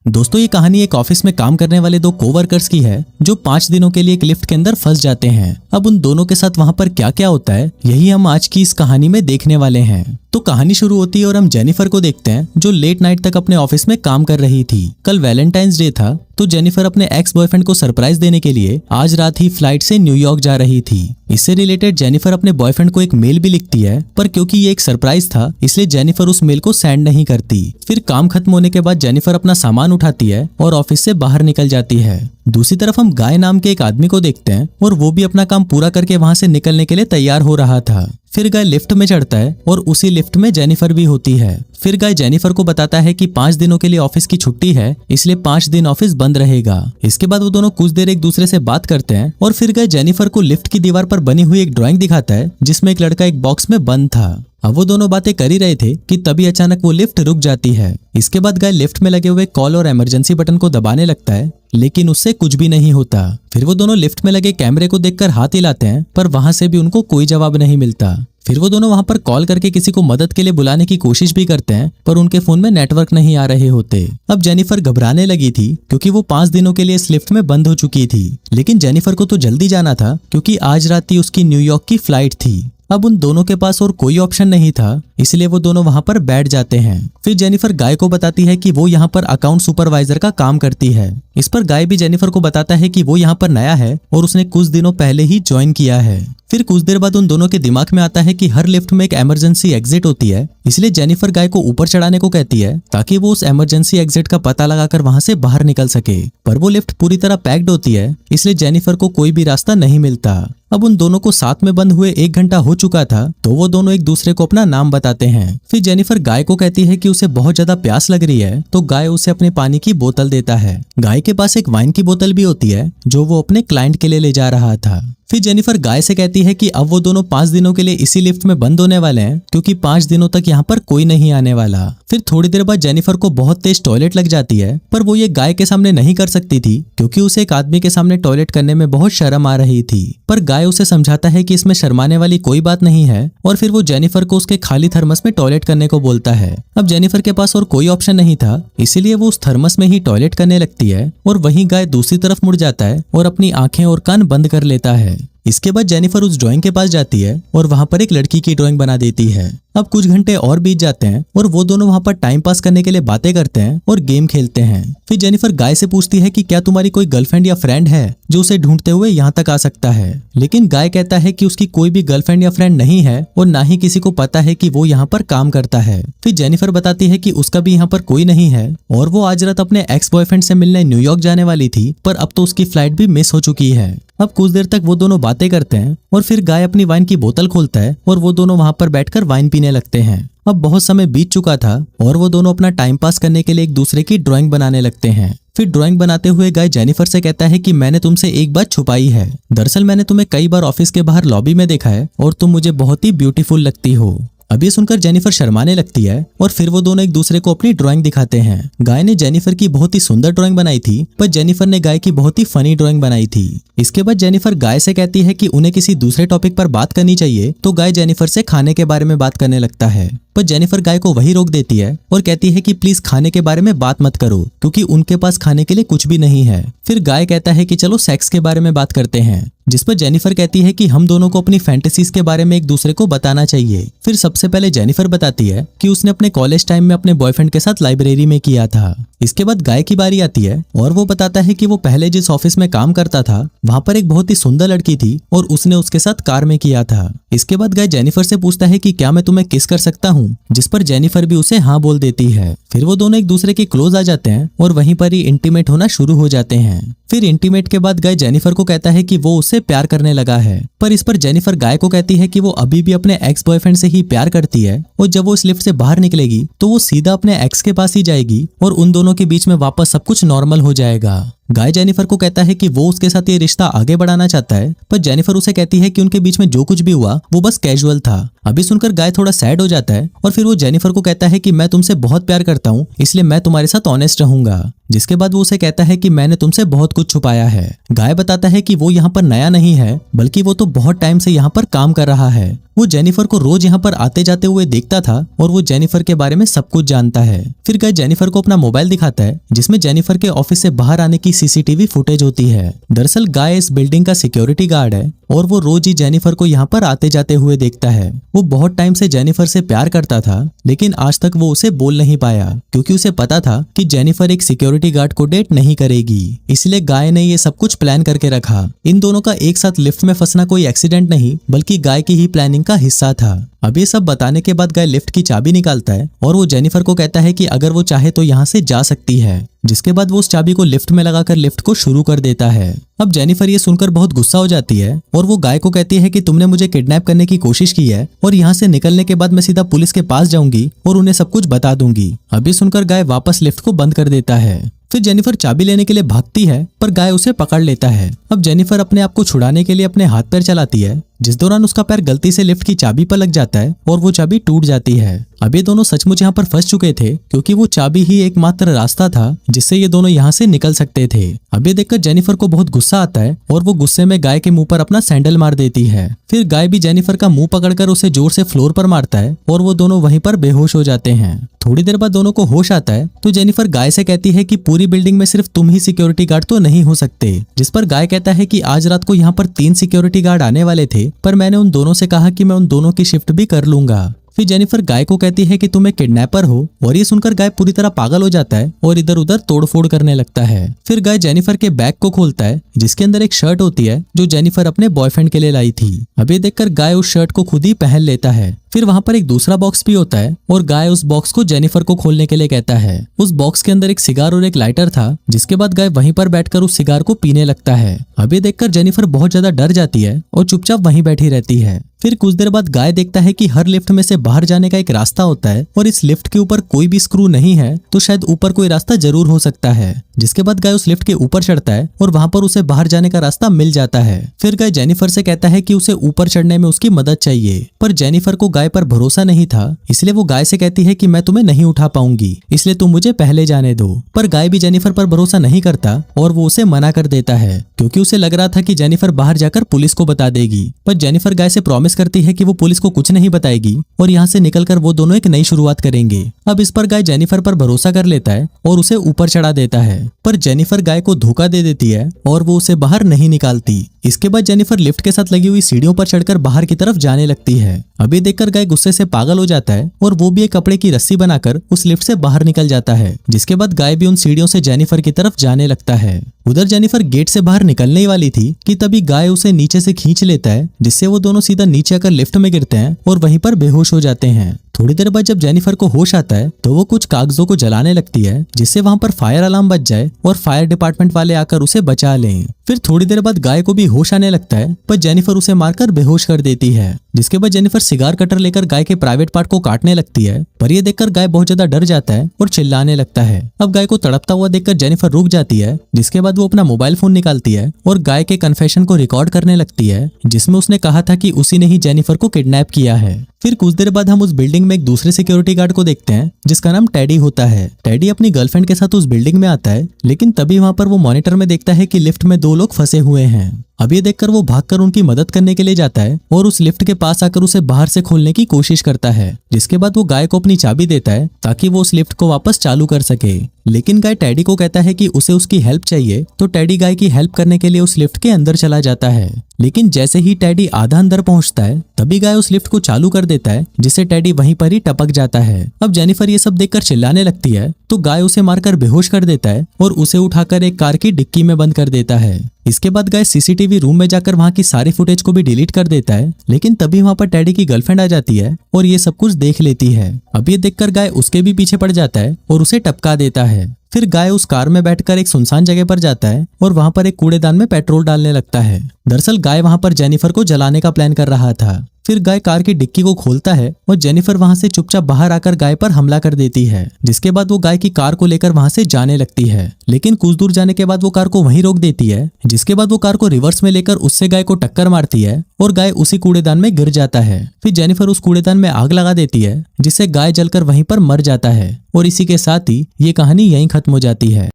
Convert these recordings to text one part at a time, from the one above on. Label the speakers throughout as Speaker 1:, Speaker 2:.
Speaker 1: दोस्तों ये कहानी एक ऑफिस में काम करने वाले दो कोवर्कर्स की है जो 5 दिनों के लिए एक लिफ्ट के अंदर फंस जाते हैं। अब उन दोनों के साथ वहां पर क्या क्या होता है यही हम आज की इस कहानी में देखने वाले हैं। तो कहानी शुरू होती है और हम जेनिफर को देखते हैं जो लेट नाइट तक अपने ऑफिस में काम कर रही थी। कल वैलेंटाइंस डे था तो जेनिफर अपने एक्स बॉयफ्रेंड को सरप्राइज देने के लिए आज रात ही फ्लाइट से न्यूयॉर्क जा रही थी। इससे रिलेटेड जेनिफर अपने बॉयफ्रेंड को एक मेल भी लिखती है, पर क्योंकि ये एक सरप्राइज था इसलिए जेनिफर उस मेल को सेंड नहीं करती। फिर काम खत्म होने के बाद जेनिफर अपना सामान उठाती है और ऑफिस से बाहर निकल जाती है। दूसरी तरफ हम गाय नाम के एक आदमी को देखते हैं और वो भी अपना काम पूरा करके वहां से निकलने के लिए तैयार हो रहा था। फिर गाय लिफ्ट में चढ़ता है और उसी लिफ्ट में जेनिफर भी होती है। फिर गाय जेनिफर को बताता है कि 5 दिनों के लिए ऑफिस की छुट्टी है, इसलिए 5 दिन ऑफिस बंद रहेगा। इसके बाद वो दोनों कुछ देर एक दूसरे से बात करते हैं और फिर गाय जेनिफर को लिफ्ट की दीवार पर बनी हुई एक ड्राइंग दिखाता है जिसमें एक लड़का एक बॉक्स में बंद था। अब वो दोनों बातें कर ही रहे थे कि तभी अचानक वो लिफ्ट रुक जाती है। इसके बाद गाय लिफ्ट में लगे हुए कॉल और इमरजेंसी बटन को दबाने लगता है, लेकिन उससे कुछ भी नहीं होता। फिर वो दोनों लिफ्ट में लगे कैमरे को देखकर हाथ हिलाते हैं, पर वहां से भी उनको कोई जवाब नहीं मिलता। फिर वो दोनों वहां पर कॉल करके किसी को मदद के लिए बुलाने की कोशिश भी करते हैं, पर उनके फोन में नेटवर्क नहीं आ रहे होते। अब जेनिफर घबराने लगी थी क्योंकि वो 5 दिनों के लिए इस लिफ्ट में बंद हो चुकी थी, लेकिन जेनिफर को तो जल्दी जाना था क्योंकि आज रात ही उसकी न्यूयॉर्क की फ्लाइट थी। अब उन दोनों के पास और कोई ऑप्शन नहीं था, इसलिए वो दोनों वहां पर बैठ जाते हैं। फिर जेनिफर गाय को बताती है कि वो यहाँ पर अकाउंट सुपरवाइजर का काम करती है। इस पर गाय भी जेनिफर को बताता है कि वो यहाँ पर नया है और उसने कुछ दिनों पहले ही ज्वाइन किया है। फिर कुछ देर बाद उन दोनों के दिमाग में आता है कि हर लिफ्ट में एक इमरजेंसी एग्जिट होती है, इसलिए जेनिफर गाय को ऊपर चढ़ाने को कहती है ताकि वो उस इमरजेंसी एग्जिट का पता लगाकर वहां से बाहर निकल सके। पर वो लिफ्ट पूरी तरह पैक्ड होती है, इसलिए जेनिफर को कोई भी रास्ता नहीं मिलता। अब उन दोनों को साथ में बंद हुए 1 घंटा हो चुका था, तो वो दोनों एक दूसरे को अपना नाम बताते हैं। फिर जेनिफर गाय को कहती है कि उसे बहुत ज्यादा प्यास लग रही है, तो गाय उसे अपने पानी की बोतल देता है। गाय के पास एक वाइन की बोतल भी होती है जो वो अपने क्लाइंट के लिए ले जा रहा था। फिर जेनिफर गाय से कहती है कि अब वो दोनों 5 दिनों के लिए इसी लिफ्ट में बंद होने वाले हैं क्योंकि 5 दिनों तक यहाँ पर कोई नहीं आने वाला। फिर थोड़ी देर बाद जेनिफर को बहुत तेज टॉयलेट लग जाती है, पर वो ये गाय के सामने नहीं कर सकती थी क्योंकि उसे एक आदमी के सामने टॉयलेट करने में बहुत शर्म आ रही थी। पर गाय उसे समझाता है कि इसमें शर्माने वाली कोई बात नहीं है और फिर वो जेनिफर को उसके खाली थर्मस में टॉयलेट करने को बोलता है। अब जेनिफर के पास और कोई ऑप्शन नहीं था, इसीलिए वो उस थर्मस में ही टॉयलेट करने लगती है और वहीं गाय दूसरी तरफ मुड़ जाता है और अपनी आंखें और कान बंद कर लेता है। इसके बाद जेनिफर उस ड्राइंग के पास जाती है और वहां पर एक लड़की की ड्राइंग बना देती है। अब कुछ घंटे और बीत जाते हैं और वो दोनों वहां पर टाइम पास करने के लिए बातें करते हैं और गेम खेलते हैं। फिर जेनिफर गाय से पूछती है कि क्या तुम्हारी कोई गर्लफ्रेंड या फ्रेंड है जो उसे ढूंढते हुए यहाँ तक आ सकता है, लेकिन गाय कहता है कि उसकी कोई भी गर्लफ्रेंड या फ्रेंड नहीं है और ना ही किसी को पता है कि वो यहाँ पर काम करता है। फिर जेनिफर बताती है कि उसका भी यहाँ पर कोई नहीं है और वो आज रात अपने एक्स बॉयफ्रेंड से मिलने न्यूयॉर्क जाने वाली थी, पर अब तो उसकी फ्लाइट भी मिस हो चुकी है। अब कुछ देर तक वो दोनों बातें करते हैं और फिर गाय अपनी वाइन की बोतल खोलता है और वो दोनों वहां पर बैठकर वाइन पीने लगते हैं। अब बहुत समय बीत चुका था और वो दोनों अपना टाइम पास करने के लिए एक दूसरे की ड्राइंग बनाने लगते हैं। फिर ड्राइंग बनाते हुए गाय जेनिफर से कहता है कि मैंने तुमसे एक बात छुपाई है। दरअसल मैंने तुम्हें कई बार ऑफिस के बाहर लॉबी में देखा है और तुम मुझे बहुत ही ब्यूटीफुल लगती हो। अब ये सुनकर जेनिफर शर्माने लगती है और फिर वो दोनों एक दूसरे को अपनी ड्राइंग दिखाते हैं। गाय ने जेनिफर की बहुत ही सुंदर ड्राइंग बनाई थी, पर जेनिफर ने गाय की बहुत ही फनी ड्राइंग बनाई थी। इसके बाद जेनिफर गाय से कहती है कि उन्हें किसी दूसरे टॉपिक पर बात करनी चाहिए, तो गाय जेनिफर से खाने के बारे में बात करने लगता है, पर जेनिफर गाय को वही रोक देती है और कहती है कि प्लीज खाने के बारे में बात मत करो क्योंकि उनके पास खाने के लिए कुछ भी नहीं है। फिर गाय कहता है कि चलो सेक्स के बारे में बात करते हैं, जिस पर जेनिफर कहती है कि हम दोनों को अपनी फैंटेसीज के बारे में एक दूसरे को बताना चाहिए। फिर सबसे पहले जेनिफर बताती है कि उसने अपने कॉलेज टाइम में अपने बॉयफ्रेंड के साथ लाइब्रेरी में किया था। इसके बाद गाय की बारी आती है और वो बताता है कि वो पहले जिस ऑफिस में काम करता था वहां पर एक बहुत ही सुंदर लड़की थी और उसने उसके साथ कार में किया था। इसके बाद गाय जेनिफर से पूछता है कि क्या मैं तुम्हें किस कर सकता हूँ, जिस पर जेनिफर भी उसे हाँ बोल देती है। फिर वो दोनों एक दूसरे के क्लोज आ जाते हैं और वहीं पर ही इंटीमेट होना शुरू हो जाते हैं। फिर इंटीमेट के बाद गाय जेनिफर को कहता है कि वो उससे प्यार करने लगा है, पर इस पर जेनिफर गाय को कहती है कि वो अभी भी अपने एक्स बॉयफ्रेंड से ही प्यार करती है और जब वो इस लिफ्ट से बाहर निकलेगी तो वो सीधा अपने एक्स के पास ही जाएगी और उन दोनों के बीच में वापस सब कुछ नॉर्मल हो जाएगा। गाय जेनिफर को कहता है कि वो उसके साथ ये रिश्ता आगे बढ़ाना चाहता है, पर जेनिफर उसे कहती है कि उनके बीच में जो कुछ भी हुआ वो बस कैजुअल था। अभी सुनकर गाय थोड़ा सैड हो जाता है और फिर वो जेनिफर को कहता है कि मैं तुमसे बहुत प्यार करता हूँ, इसलिए मैं तुम्हारे साथ ऑनेस्ट रहूंगा। जिसके बाद वो उसे कहता है कि मैंने तुमसे बहुत कुछ छुपाया है। गाय बताता है कि वो यहाँ पर नया नहीं है, बल्कि वो तो बहुत टाइम से यहाँ पर काम कर रहा है। वो जेनिफर को रोज यहाँ पर आते जाते हुए देखता था और वो जेनिफर के बारे में सब कुछ जानता है। फिर गाय जेनिफर को अपना मोबाइल दिखाता है जिसमें जेनिफर के ऑफिस से बाहर आने की सीसीटीवी फुटेज होती है। दरअसल गाय इस बिल्डिंग का सिक्योरिटी गार्ड है और वो रोज ही जेनिफर को यहाँ पर आते जाते हुए देखता है। वो बहुत टाइम से जेनिफर से प्यार करता था, लेकिन आज तक वो उसे बोल नहीं पाया क्योंकि उसे पता था कि जेनिफर एक सिक्योरिटी गार्ड को डेट नहीं करेगी। इसलिए गाय ने ये सब कुछ प्लान करके रखा। इन दोनों का एक साथ लिफ्ट में फंसना कोई एक्सीडेंट नहीं, बल्कि गाय की ही प्लानिंग का हिस्सा था। अब ये सब बताने के बाद गाय लिफ्ट की चाबी निकालता है और वो जेनिफर को कहता है कि अगर वो चाहे तो यहाँ से जा सकती है। जिसके बाद वो उस चाबी को लिफ्ट में लगाकर लिफ्ट को शुरू कर देता है। अब जेनिफर ये सुनकर बहुत गुस्सा हो जाती है और वो गाय को कहती है कि तुमने मुझे किडनैप करने की कोशिश की है और यहाँ से निकलने के बाद मैं सीधा पुलिस के पास जाऊंगी और उन्हें सब कुछ बता दूंगी। अभी सुनकर गाय वापस लिफ्ट को बंद कर देता है। फिर जेनिफर चाबी लेने के लिए भागती है, पर गाय उसे पकड़ लेता है। अब जेनिफर अपने आप को छुड़ाने के लिए अपने हाथ पैर चलाती है, जिस दौरान उसका पैर गलती से लिफ्ट की चाबी पर लग जाता है और वो चाबी टूट जाती है। अब ये दोनों सचमुच यहाँ पर फंस चुके थे क्योंकि वो चाबी ही एकमात्र रास्ता था जिससे ये दोनों यहाँ से निकल सकते थे। अब ये देखकर जेनिफर को बहुत गुस्सा आता है और वो गुस्से में गाय के मुंह पर अपना सैंडल मार देती है। फिर गाय भी जेनिफर का मुंह पकड़कर उसे जोर से फ्लोर पर मारता है और वो दोनों वहीं पर बेहोश हो जाते हैं। थोड़ी देर बाद दोनों को होश आता है तो जेनिफर गाय से कहती है कि पूरी बिल्डिंग में सिर्फ तुम ही सिक्योरिटी गार्ड तो नहीं हो सकते। जिस पर गाय कहता है कि आज रात को यहाँ पर 3 सिक्योरिटी गार्ड आने वाले थे, पर मैंने उन दोनों से कहा कि मैं उन दोनों की शिफ्ट भी कर लूंगा। फिर जेनिफर गाय को कहती है कि तुम एक किडनैपर हो और ये सुनकर गाय पूरी तरह पागल हो जाता है और इधर उधर तोड़फोड़ करने लगता है। फिर गाय जेनिफर के बैग को खोलता है जिसके अंदर एक शर्ट होती है जो जेनिफर अपने बॉयफ्रेंड के लिए लाई थी। अब ये देखकर गाय उस शर्ट को खुद ही पहन लेता है। फिर वहां पर एक दूसरा बॉक्स भी होता है और गाय उस बॉक्स को जेनिफर को खोलने के लिए कहता है। उस बॉक्स के अंदर एक सिगार और एक लाइटर था, जिसके बाद गाय वहीं पर बैठकर उस सिगार को पीने लगता है। अब ये देखकर जेनिफर बहुत ज्यादा डर जाती है और चुपचाप वहीं बैठी रहती है। फिर कुछ देर बाद गाय देखता है कि हर लिफ्ट में से बाहर जाने का एक रास्ता होता है और इस लिफ्ट के ऊपर कोई भी स्क्रू नहीं है, तो शायद ऊपर कोई रास्ता जरूर हो सकता है। जिसके बाद गाय उस लिफ्ट के ऊपर चढ़ता है और वहां पर उसे बाहर जाने का रास्ता मिल जाता है। फिर गाय जेनिफर से कहता है कि उसे ऊपर चढ़ने में उसकी मदद चाहिए, पर जेनिफर को गाय पर भरोसा नहीं था, इसलिए वो गाय से कहती है कि मैं तुम्हें नहीं उठा पाऊंगी, इसलिए तुम मुझे पहले जाने दो। पर गाय भी जेनिफर पर भरोसा नहीं करता और वो उसे मना कर देता है क्योंकि उसे लग रहा था कि जेनिफर बाहर जाकर पुलिस को बता देगी। पर जेनिफर गाय से प्रॉमिस करती है कि वो पुलिस को कुछ नहीं बताएगी और यहाँ से निकलकर वो दोनों एक नई शुरुआत करेंगे। अब इस पर गाय जेनिफर पर भरोसा कर लेता है और उसे ऊपर चढ़ा देता है, पर जेनिफर गाय को धोखा दे देती है और वो उसे बाहर नहीं निकालती। इसके बाद जेनिफर लिफ्ट के साथ लगी हुई सीढ़ियों पर चढ़कर बाहर की तरफ जाने लगती है। अभी देखकर गाय गुस्से से पागल हो जाता है और वो भी एक कपड़े की रस्सी बनाकर उस लिफ्ट से बाहर निकल जाता है। जिसके बाद गाय भी उन सीढ़ियों से जेनिफर की तरफ जाने लगता है। उधर जेनिफर गेट से बाहर निकलने ही वाली थी कि तभी गाय उसे नीचे से खींच लेता है, जिससे वो दोनों सीधा नीचे आकर लिफ्ट में गिरते हैं और वहीं पर बेहोश हो जाते हैं। थोड़ी देर बाद जब जेनिफर को होश आता है तो वो कुछ कागजों को जलाने लगती है, जिससे वहां पर फायर अलार्म बज जाए और फायर डिपार्टमेंट वाले आकर उसे बचा लें। फिर थोड़ी देर बाद गाय को भी होश आने लगता है, पर जेनिफर उसे मारकर बेहोश कर देती है। जिसके बाद जेनिफर सिगार कटर लेकर गाय के प्राइवेट पार्ट को काटने लगती है, पर ये देखकर गाय बहुत ज्यादा डर जाता है और चिल्लाने लगता है। अब गाय को तड़पता हुआ देखकर जेनिफर रुक जाती है, जिसके बाद वो अपना मोबाइल फोन निकालती है और गाय के कन्फेशन को रिकॉर्ड करने लगती है, जिसमें उसने कहा था कि उसी ने ही जेनिफर को किडनैप किया है। फिर कुछ देर बाद हम उस बिल्डिंग में एक दूसरे सिक्योरिटी गार्ड को देखते हैं जिसका नाम टेडी होता है। टेडी अपनी गर्लफ्रेंड के साथ उस बिल्डिंग में आता है, लेकिन तभी वहां पर वो मॉनिटर में देखता है कि लिफ्ट में 2 लोग फंसे हुए हैं। अब ये देखकर वो भागकर उनकी मदद करने के लिए जाता है और उस लिफ्ट के पास आकर उसे बाहर से खोलने की कोशिश करता है। जिसके बाद वो गाय को अपनी चाबी देता है ताकि वो उस लिफ्ट को वापस चालू कर सके। लेकिन गाय टेडी को कहता है कि उसे उसकी हेल्प चाहिए, तो टेडी गाय की हेल्प करने के लिए उस लिफ्ट के अंदर चला जाता है। लेकिन जैसे ही टेडी आधा अंदर पहुंचता है, तभी गाय उस लिफ्ट को चालू कर देता है, जिससे टेडी वहीं पर ही टपक जाता है। अब जेनिफर ये सब देखकर चिल्लाने लगती है, तो गाय उसे मारकर बेहोश कर देता है और उसे उठाकर एक कार की डिक्की में बंद कर देता है। इसके बाद गाय सीसीटीवी रूम में जाकर वहां की सारी फुटेज को भी डिलीट कर देता है, लेकिन तभी वहां पर टेडी की गर्लफ्रेंड आ जाती है और ये सब कुछ देख लेती है। अब ये देखकर गाय उसके भी पीछे पड़ जाता है और उसे टपका देता है। फिर गाय उस कार में बैठकर एक सुनसान जगह पर जाता है और वहां पर एक कूड़ेदान में पेट्रोल डालने लगता है। दरअसल गाय वहां पर जेनिफर को जलाने का प्लान कर रहा था। फिर गाय कार की डिक्की को खोलता है और जेनिफर वहां से चुपचाप बाहर आकर गाय पर हमला कर देती है, जिसके बाद वो गाय की कार को लेकर वहां से जाने लगती है। लेकिन कुछ दूर जाने के बाद वो कार को वहीं रोक देती है, जिसके बाद वो कार को रिवर्स में लेकर उससे गाय को टक्कर मारती है और गाय उसी कूड़ेदान में गिर जाता है। फिर जेनिफर उस कूड़ेदान में आग लगा देती है, जिससे गाय जलकर वहीं पर मर जाता है और इसी के साथ ही ये कहानी यहीं खत्म हो जाती है।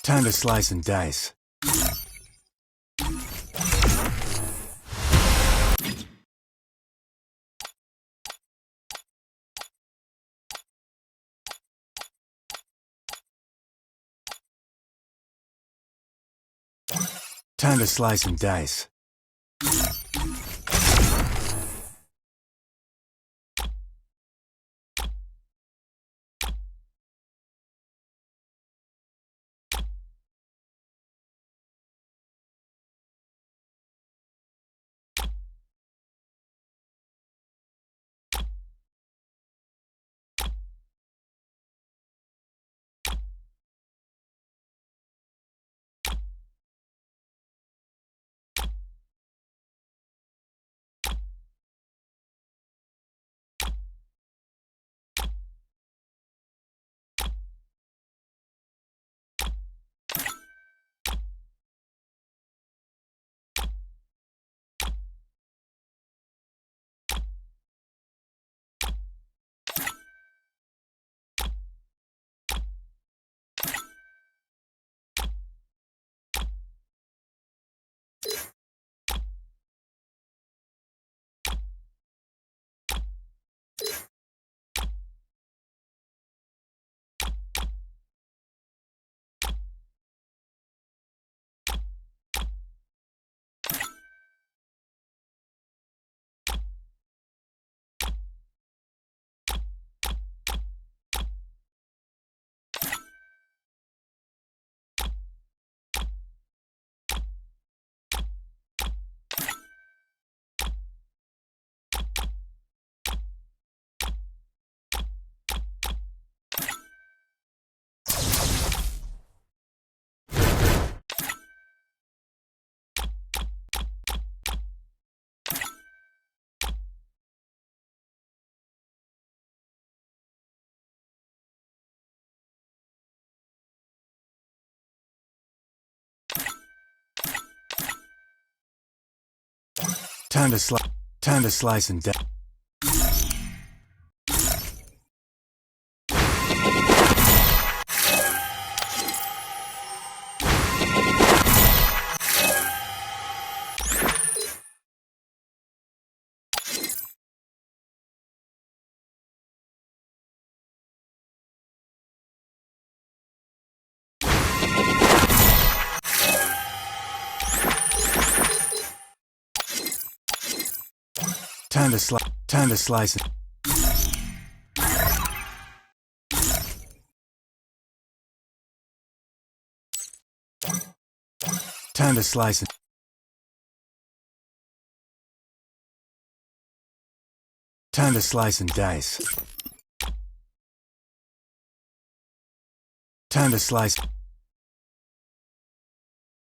Speaker 2: Time to slice and dice. Time to slice and dice. Time to slice and dice. Time to slice and time to slice and time to slice and dice. Time to slice.